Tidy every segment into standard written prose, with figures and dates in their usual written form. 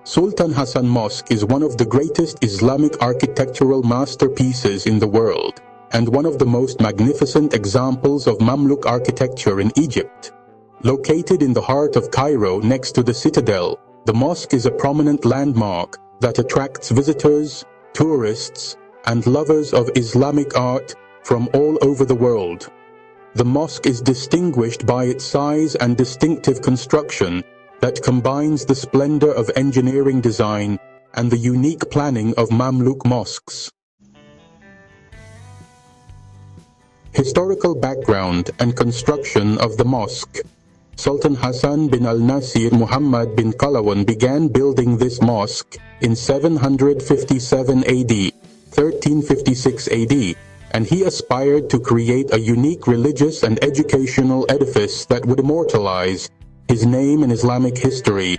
Sultan Hassan Mosque is one of the greatest Islamic architectural masterpieces in the world, and one of the most magnificent examples of Mamluk architecture in Egypt. Located in the heart of Cairo next to the citadel, the mosque is a prominent landmark that attracts visitors, tourists, and lovers of Islamic art from all over the world. The mosque is distinguished by its size and distinctive construction that combines the splendor of engineering design and the unique planning of Mamluk mosques. Historical background and construction of the mosque. Sultan Hassan bin al-Nasir Muhammad bin Qalawun began building this mosque in 757 AD, 1356 AD, and he aspired to create a unique religious and educational edifice that would immortalize his name in Islamic history.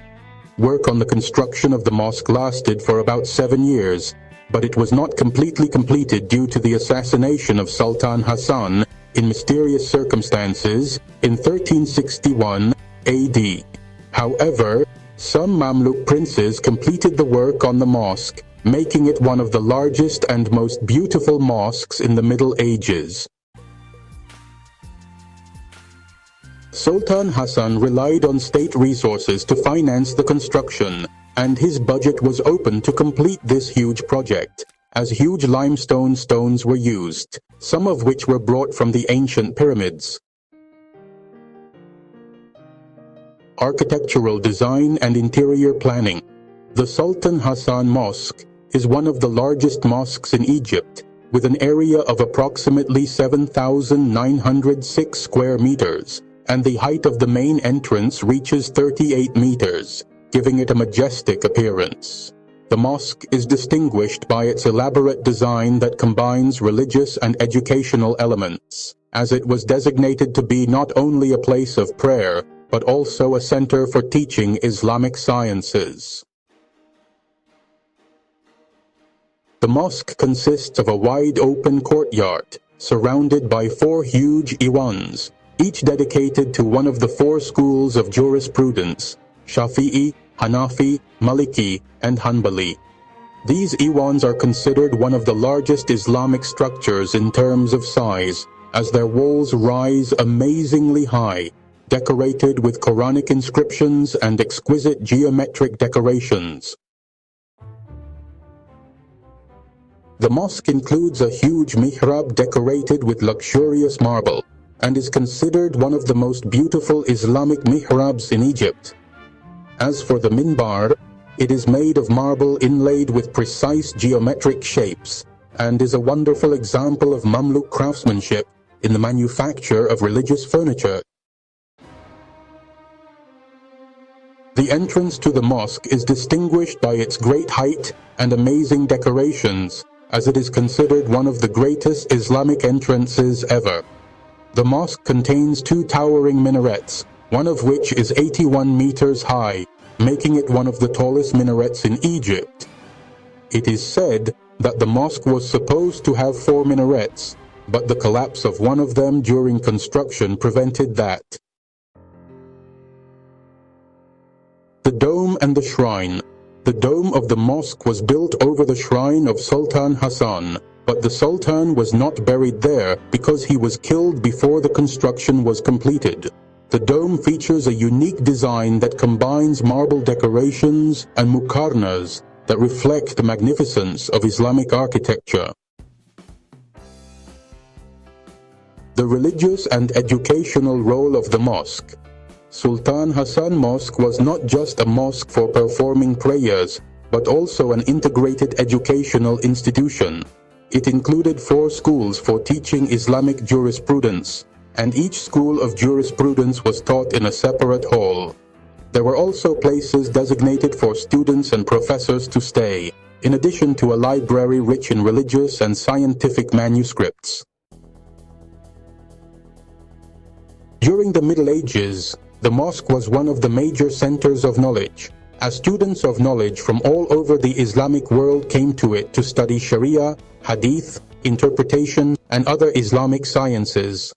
Work on the construction of the mosque lasted for about 7 years, but it was not completely completed due to the assassination of Sultan Hassan in mysterious circumstances in 1361 AD. However, some Mamluk princes completed the work on the mosque, making it one of the largest and most beautiful mosques in the Middle Ages. Sultan Hassan relied on state resources to finance the construction, and his budget was open to complete this huge project, as huge limestone stones were used, some of which were brought from the ancient pyramids. Architectural design and interior planning. The Sultan Hassan Mosque is one of the largest mosques in Egypt, with an area of approximately 7,906 square meters, and the height of the main entrance reaches 38 meters, giving it a majestic appearance. The mosque is distinguished by its elaborate design that combines religious and educational elements, as it was designated to be not only a place of prayer, but also a center for teaching Islamic sciences. The mosque consists of a wide open courtyard, surrounded by 4 huge iwans, each dedicated to one of the 4 schools of jurisprudence: Shafi'i, Hanafi, Maliki, and Hanbali. These iwans are considered one of the largest Islamic structures in terms of size, as their walls rise amazingly high, decorated with Quranic inscriptions and exquisite geometric decorations. The mosque includes a huge mihrab decorated with luxurious marble, and is considered one of the most beautiful Islamic mihrabs in Egypt. As for the minbar, it is made of marble inlaid with precise geometric shapes, and is a wonderful example of Mamluk craftsmanship in the manufacture of religious furniture. The entrance to the mosque is distinguished by its great height and amazing decorations, as it is considered one of the greatest Islamic entrances ever. The mosque contains 2 towering minarets, one of which is 81 meters high, making it one of the tallest minarets in Egypt. It is said that the mosque was supposed to have 4 minarets, but the collapse of one of them during construction prevented that. The dome and the shrine. The dome of the mosque was built over the shrine of Sultan Hassan, but the Sultan was not buried there because he was killed before the construction was completed. The dome features a unique design that combines marble decorations and muqarnas that reflect the magnificence of Islamic architecture. The religious and educational role of the mosque. Sultan Hassan Mosque was not just a mosque for performing prayers, but also an integrated educational institution. It included 4 schools for teaching Islamic jurisprudence, and each school of jurisprudence was taught in a separate hall. There were also places designated for students and professors to stay, in addition to a library rich in religious and scientific manuscripts. During the Middle Ages, the mosque was one of the major centers of knowledge, as students of knowledge from all over the Islamic world came to it to study Sharia, Hadith, interpretation, and other Islamic sciences.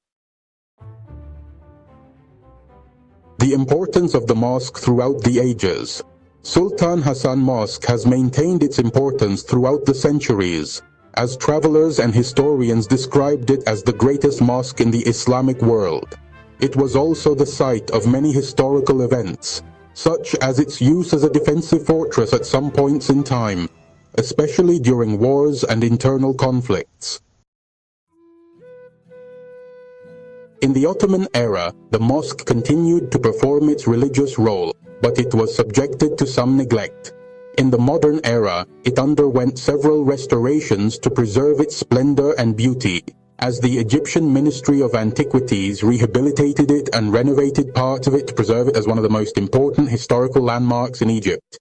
The importance of the mosque throughout the ages. Sultan Hassan Mosque has maintained its importance throughout the centuries, as travelers and historians described it as the greatest mosque in the Islamic world. It was also the site of many historical events, such as its use as a defensive fortress at some points in time, especially during wars and internal conflicts. In the Ottoman era, the mosque continued to perform its religious role, but it was subjected to some neglect. In the modern era, it underwent several restorations to preserve its splendor and beauty, as the Egyptian Ministry of Antiquities rehabilitated it and renovated parts of it to preserve it as one of the most important historical landmarks in Egypt.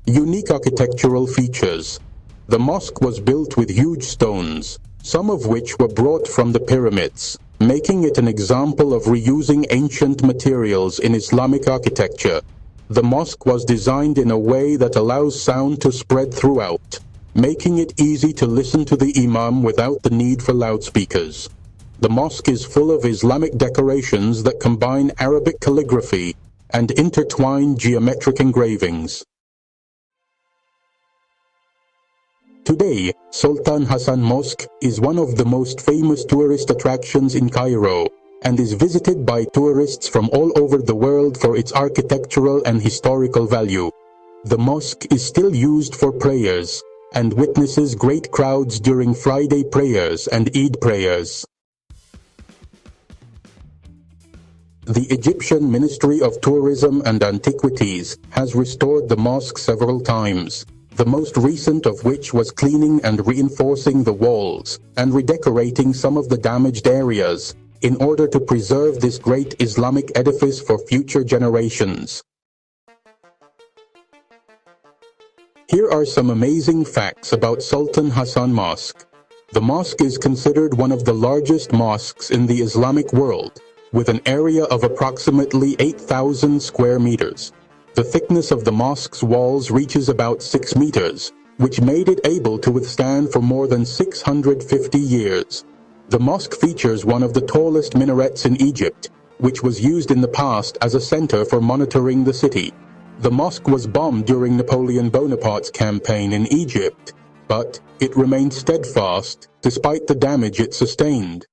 Unique architectural features. The mosque was built with huge stones, some of which were brought from the pyramids, making it an example of reusing ancient materials in Islamic architecture. The mosque was designed in a way that allows sound to spread throughout, making it easy to listen to the imam without the need for loudspeakers. The mosque is full of Islamic decorations that combine Arabic calligraphy and intertwined geometric engravings. Today, Sultan Hassan Mosque is one of the most famous tourist attractions in Cairo and is visited by tourists from all over the world for its architectural and historical value. The mosque is still used for prayers and witnesses great crowds during Friday prayers and Eid prayers. The Egyptian Ministry of Tourism and Antiquities has restored the mosque several times, the most recent of which was cleaning and reinforcing the walls and redecorating some of the damaged areas in order to preserve this great Islamic edifice for future generations. Here are some amazing facts about Sultan Hassan Mosque. The mosque is considered one of the largest mosques in the Islamic world, with an area of approximately 8,000 square meters. The thickness of the mosque's walls reaches about 6 meters, which made it able to withstand for more than 650 years. The mosque features one of the tallest minarets in Egypt, which was used in the past as a center for monitoring the city. The mosque was bombed during Napoleon Bonaparte's campaign in Egypt, but it remained steadfast despite the damage it sustained.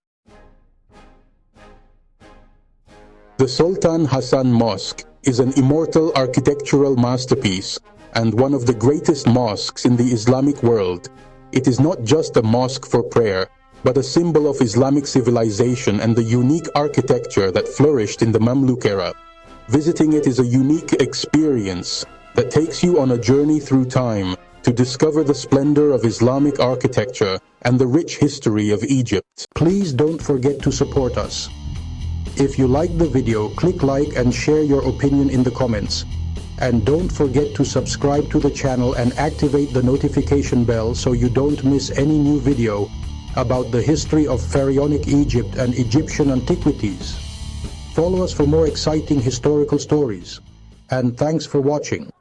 The Sultan Hassan Mosque is an immortal architectural masterpiece and one of the greatest mosques in the Islamic world. It is not just a mosque for prayer, but a symbol of Islamic civilization and the unique architecture that flourished in the Mamluk era. Visiting it is a unique experience that takes you on a journey through time to discover the splendor of Islamic architecture and the rich history of Egypt. Please don't forget to support us. If you like the video, click like and share your opinion in the comments. And don't forget to subscribe to the channel and activate the notification bell so you don't miss any new video about the history of pharaonic Egypt and Egyptian antiquities. Follow us for more exciting historical stories. And thanks for watching.